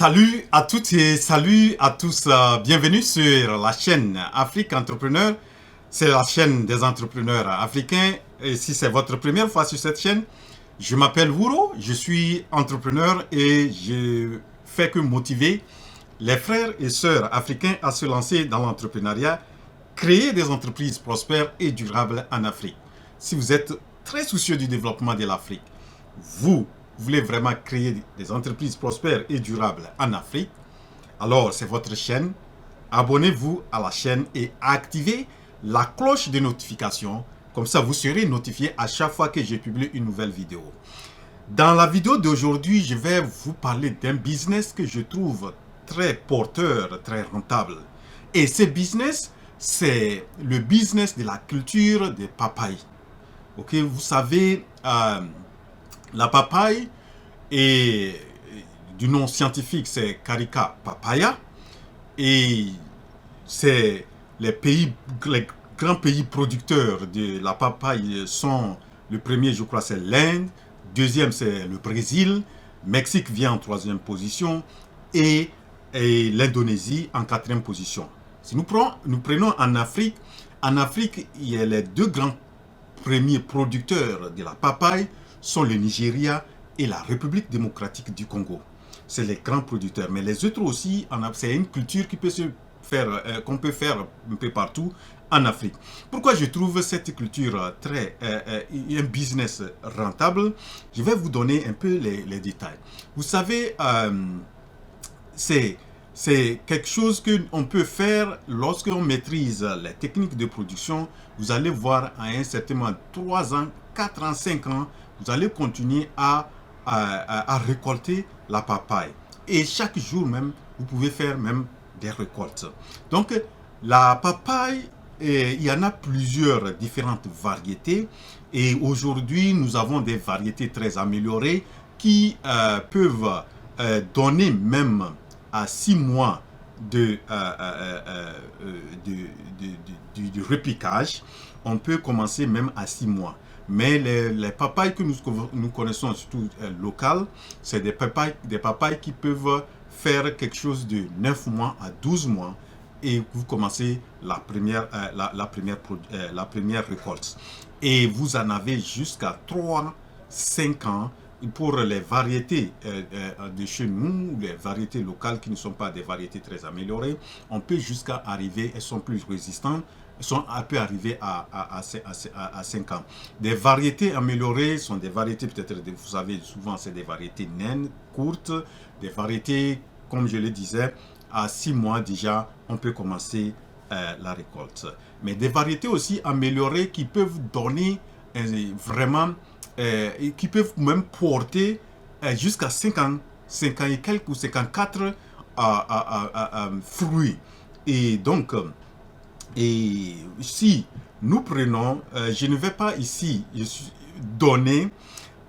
Salut à toutes et salut à tous. Bienvenue sur la chaîne Afrique Entrepreneur. C'est la chaîne des entrepreneurs africains. Et si c'est votre première fois sur cette chaîne, je m'appelle Wuro, je suis entrepreneur et je fais que motiver les frères et sœurs africains à se lancer dans l'entrepreneuriat, créer des entreprises prospères et durables en Afrique. Si vous êtes très soucieux du développement de l'Afrique, vous voulez vraiment créer des entreprises prospères et durables en Afrique, alors c'est votre chaîne. Abonnez-vous à la chaîne et activez la cloche de notification. Comme ça, vous serez notifié à chaque fois que je publie une nouvelle vidéo. Dans la vidéo d'aujourd'hui, je vais vous parler d'un business que je trouve très porteur, très rentable. Et ce business, c'est le business de la culture des papayes. Ok, vous savez, la papaye est du nom scientifique, c'est Carica papaya. Et c'est les grands pays producteurs de la papaye sont, le premier je crois c'est l'Inde, deuxième c'est le Brésil, Mexique vient en troisième position et l'Indonésie en quatrième position. Si nous prenons en Afrique, il y a les deux grands premiers producteurs de la papaye sont le Nigeria et la République démocratique du Congo. C'est les grands producteurs, mais les autres aussi, c'est une culture qui peut se faire, qu'on peut faire un peu partout en Afrique. Pourquoi je trouve cette culture un business rentable? Je vais vous donner un peu les détails. Vous savez, c'est quelque chose qu'on peut faire lorsqu'on maîtrise les techniques de production. Vous allez voir à un certain moment, 3 ans, 4 ans, 5 ans, vous allez continuer à récolter la papaye. Et chaque jour même, vous pouvez faire même des récoltes. Donc, la papaye, il y en a plusieurs différentes variétés. Et aujourd'hui, nous avons des variétés très améliorées qui peuvent donner même à 6 mois de repiquage. On peut commencer même à 6 mois. Mais les papayes que nous connaissons, surtout locales, c'est des papayes qui peuvent faire quelque chose de 9 mois à 12 mois et vous commencez la première récolte. Et vous en avez jusqu'à 3-5 ans pour les variétés de chez nous, les variétés locales qui ne sont pas des variétés très améliorées. On peut jusqu'à arriver, elles sont plus résistantes, peut arriver à 5 ans. Des variétés améliorées sont des variétés, peut-être, vous savez, souvent c'est des variétés naines, courtes, des variétés, comme je le disais, à 6 mois déjà, on peut commencer la récolte. Mais des variétés aussi améliorées qui peuvent donner vraiment, qui peuvent même porter jusqu'à 5 ans et quelques ou 54 fruits. Et donc, et si nous prenons, je ne vais pas ici donner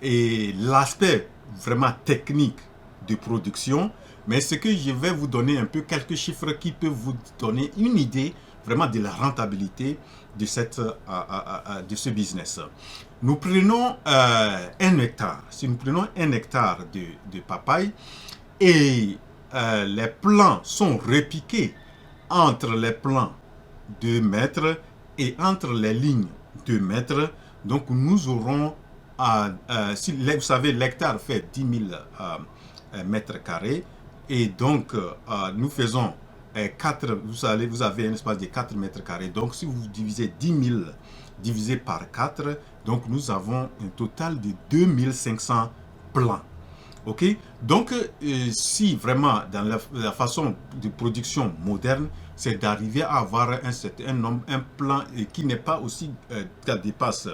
l'aspect vraiment technique de production, mais ce que je vais vous donner un peu quelques chiffres qui peuvent vous donner une idée vraiment de la rentabilité de ce business. Nous prenons 1 hectare. Si nous prenons 1 hectare de papaye et les plants sont repiqués entre les plants 2 mètres et entre les lignes 2 mètres, donc nous aurons, si vous savez, l'hectare fait 10 000 mètres carrés et donc nous faisons 4, vous avez un espace de 4 mètres carrés, donc si vous divisez 10 000 divisé par 4, donc nous avons un total de 2500 plants. Ok, donc si vraiment dans la façon de production moderne, c'est d'arriver à avoir un plan qui n'est pas aussi, qui dépasse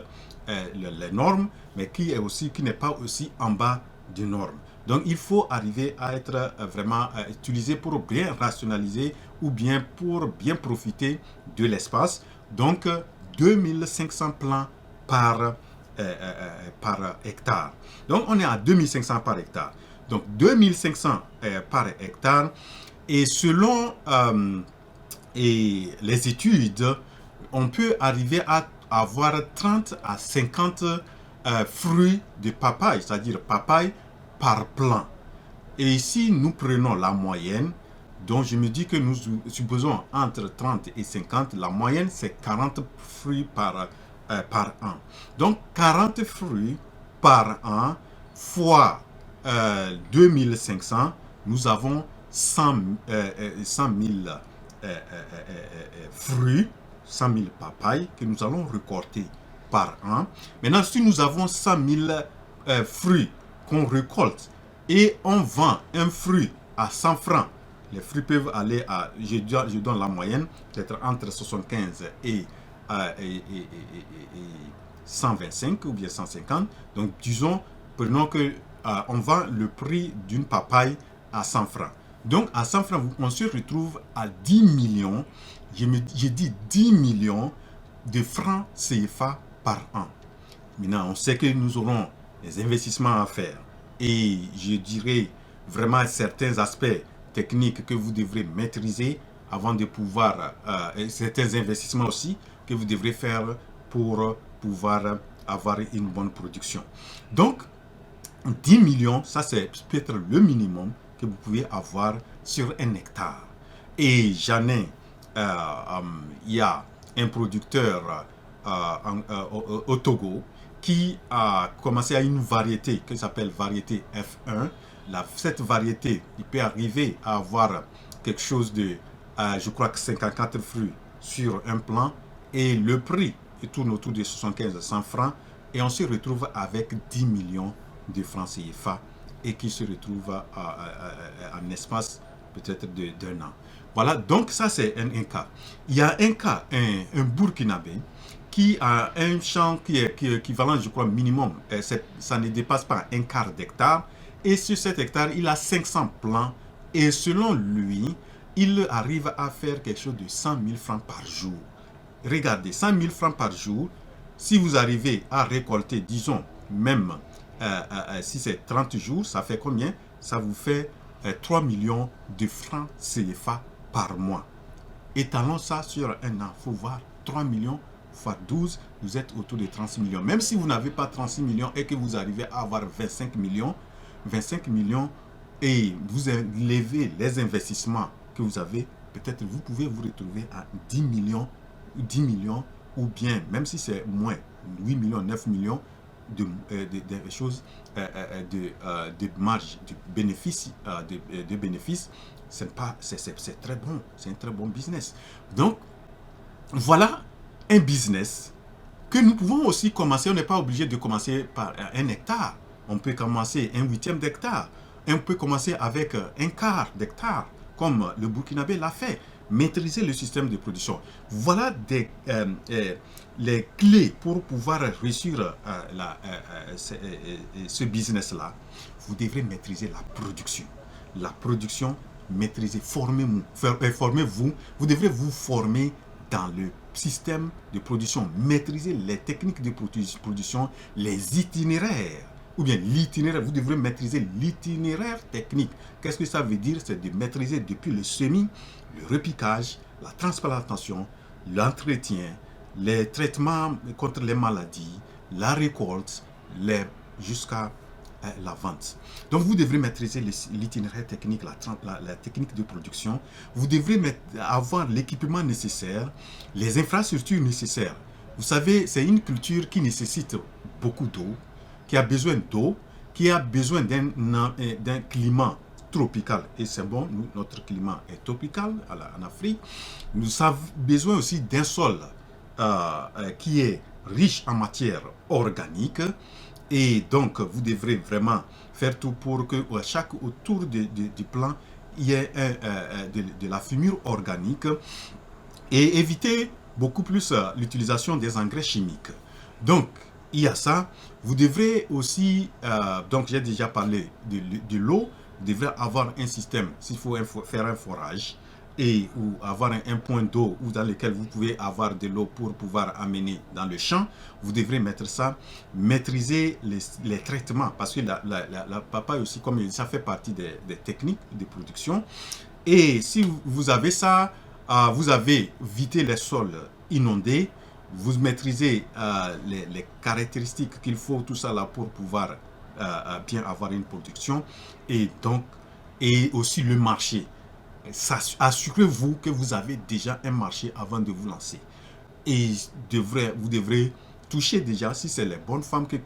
les normes, mais qui n'est pas aussi en bas des normes. Donc il faut arriver à être vraiment utilisé pour bien rationaliser ou bien pour bien profiter de l'espace. Donc 2500 plants par hectare. Donc, on est à 2500 par hectare. Donc, 2500 par hectare. Et selon les études, on peut arriver à avoir 30 à 50 fruits de papaye, c'est-à-dire papaye par plant. Et ici, nous prenons la moyenne. Donc, je me dis que nous supposons entre 30 et 50. La moyenne, c'est 40 fruits par an. Donc, 40 fruits par an fois 2500, nous avons 100 000 fruits, 100 000 papayes que nous allons récolter par an. Maintenant, si nous avons 100 000 fruits qu'on récolte et on vend un fruit à 100 francs, les fruits peuvent aller à, je donne la moyenne, peut-être entre 75 et 125 ou bien 150. Donc, disons, prenons que on vend le prix d'une papaye à 100 francs. Donc, à 100 francs, on se retrouve à 10 millions, j'ai dit 10 millions de francs CFA par an. Maintenant, on sait que nous aurons des investissements à faire. Et je dirais vraiment certains aspects techniques que vous devrez maîtriser avant de pouvoir, certains investissements aussi que vous devrez faire pour pouvoir avoir une bonne production. Donc, 10 millions, ça c'est peut-être le minimum que vous pouvez avoir sur un hectare. Et j'en ai, il y a un producteur au Togo qui a commencé à une variété qui s'appelle variété F1. Cette variété, il peut arriver à avoir quelque chose de, je crois que 54 fruits sur un plant et le prix il tourne autour de 75-100 francs et on se retrouve avec 10 millions de francs CFA et qui se retrouve en espace peut-être d'un an. Voilà, donc ça c'est un cas. Il y a un cas, un Burkinabé qui a un champ qui est équivalent, je crois, minimum, ça ne dépasse pas un quart d'hectare. Et sur cet hectare, il a 500 plants. Et selon lui, il arrive à faire quelque chose de 100 000 francs par jour. Regardez, 100 000 francs par jour, si vous arrivez à récolter, disons, même si c'est 30 jours, ça fait combien? Ça vous fait 3 millions de francs CFA par mois. Étalons ça sur un an. Il faut voir 3 millions fois 12, vous êtes autour de 36 millions. Même si vous n'avez pas 36 millions et que vous arrivez à avoir 25 millions et vous élevez les investissements que vous avez, peut-être vous pouvez vous retrouver à 10 millions ou bien, même si c'est moins, 8 millions, 9 millions de choses, de marge, de bénéfices, c'est très bon, c'est un très bon business. Donc, voilà un business que nous pouvons aussi commencer. On n'est pas obligé de commencer par un hectare. On peut commencer un huitième d'hectare. On peut commencer avec un quart d'hectare, comme le Burkinabé l'a fait. Maîtriser le système de production. Voilà les clés pour pouvoir réussir ce business-là. Vous devrez maîtriser la production. La production, maîtriser, formez-vous. Vous devrez vous former dans le système de production, maîtriser les techniques de production, les itinéraires, ou bien l'itinéraire, vous devrez maîtriser l'itinéraire technique. Qu'est-ce que ça veut dire? C'est de maîtriser depuis le semis, le repiquage, la transplantation, l'entretien, les traitements contre les maladies, la récolte, jusqu'à la vente. Donc vous devrez maîtriser l'itinéraire technique, la technique de production. Vous devrez avoir l'équipement nécessaire, les infrastructures nécessaires. Vous savez, c'est une culture qui nécessite beaucoup d'eau, qui a besoin d'eau, qui a besoin d'un climat tropical. Et c'est bon, notre climat est tropical en Afrique. Nous avons besoin aussi d'un sol qui est riche en matière organique. Et donc, vous devrez vraiment faire tout pour que autour du plant, il y ait de la fumure organique et éviter beaucoup plus l'utilisation des engrais chimiques. Donc, il y a ça. Vous devrez aussi, donc j'ai déjà parlé de l'eau, vous devrez avoir un système, s'il faut faire un forage, ou avoir un point d'eau dans lequel vous pouvez avoir de l'eau pour pouvoir amener dans le champ, vous devrez mettre ça, maîtriser les traitements, parce que la papaye aussi, comme ça fait partie des techniques de production. Et si vous avez ça, vous avez évité les sols inondés, vous maîtrisez les caractéristiques qu'il faut, tout ça là pour pouvoir bien avoir une production. Et donc, et aussi le marché. Assurez-vous que vous avez déjà un marché avant de vous lancer. Et vous devrez toucher déjà, si c'est les bonnes femmes que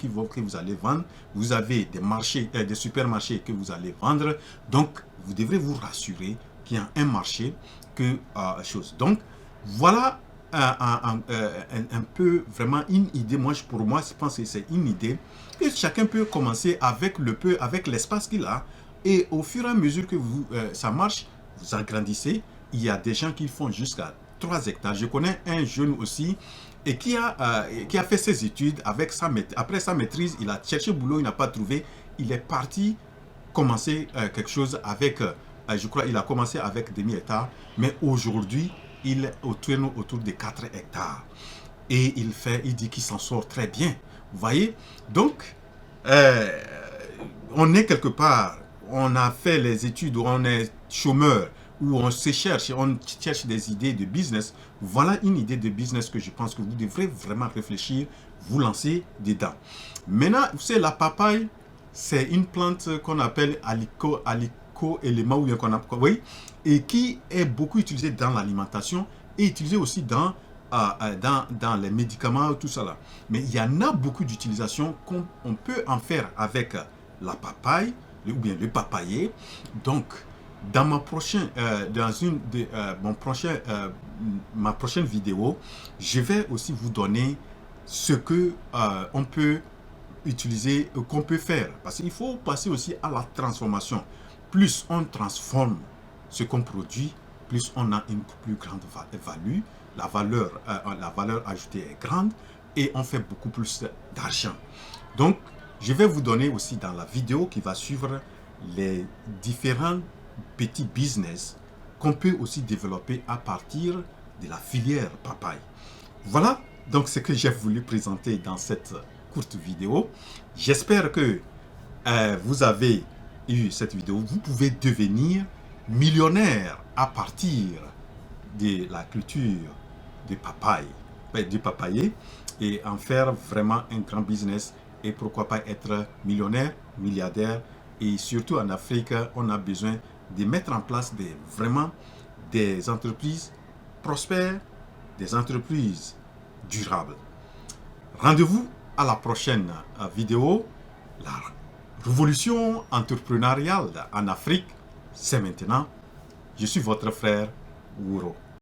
vous allez vendre, vous avez des marchés, des supermarchés que vous allez vendre. Donc, vous devrez vous rassurer qu'il y a un marché que chose. Donc, voilà un peu vraiment une idée. Pour moi, je pense que c'est une idée que chacun peut commencer avec avec l'espace qu'il a. Et au fur et à mesure que ça marche, vous agrandissez. Il y a des gens qui font jusqu'à 3 hectares. Je connais un jeune aussi et qui a fait ses études après sa maîtrise. Il a cherché boulot, il n'a pas trouvé. Il est parti commencer quelque chose avec, je crois, il a commencé avec demi-hectare, mais aujourd'hui, il tourne autour de 4 hectares. Et il dit qu'il s'en sort très bien. Vous voyez? Donc, on est quelque part, on a fait les études, on est chômeur, où on cherche des idées de business. Voilà une idée de business que je pense que vous devrez vraiment réfléchir, vous lancer dedans. Maintenant, vous savez, la papaye, c'est une plante qu'on appelle alico-élément, ou bien qu'on appelle, oui, et qui est beaucoup utilisée dans l'alimentation et utilisée aussi dans les médicaments, tout ça là. Mais il y en a beaucoup d'utilisations qu'on peut en faire avec la papaye, ou bien le papayer. Donc, dans ma prochaine vidéo, je vais aussi vous donner ce que on peut utiliser, qu'on peut faire. Parce qu'il faut passer aussi à la transformation. Plus on transforme ce qu'on produit, plus on a une plus grande value. La valeur ajoutée est grande et on fait beaucoup plus d'argent. Donc, je vais vous donner aussi dans la vidéo qui va suivre les différents petits business qu'on peut aussi développer à partir de la filière papaye. Voilà donc ce que j'ai voulu présenter dans cette courte vidéo. J'espère que vous avez eu cette vidéo. Vous pouvez devenir millionnaire à partir de la culture de papaye, du papayer, et en faire vraiment un grand business, et pourquoi pas être millionnaire, milliardaire. Et surtout en Afrique, on a besoin de mettre en place vraiment des entreprises prospères, des entreprises durables. Rendez-vous à la prochaine vidéo. La révolution entrepreneuriale en Afrique, c'est maintenant. Je suis votre frère Wuro.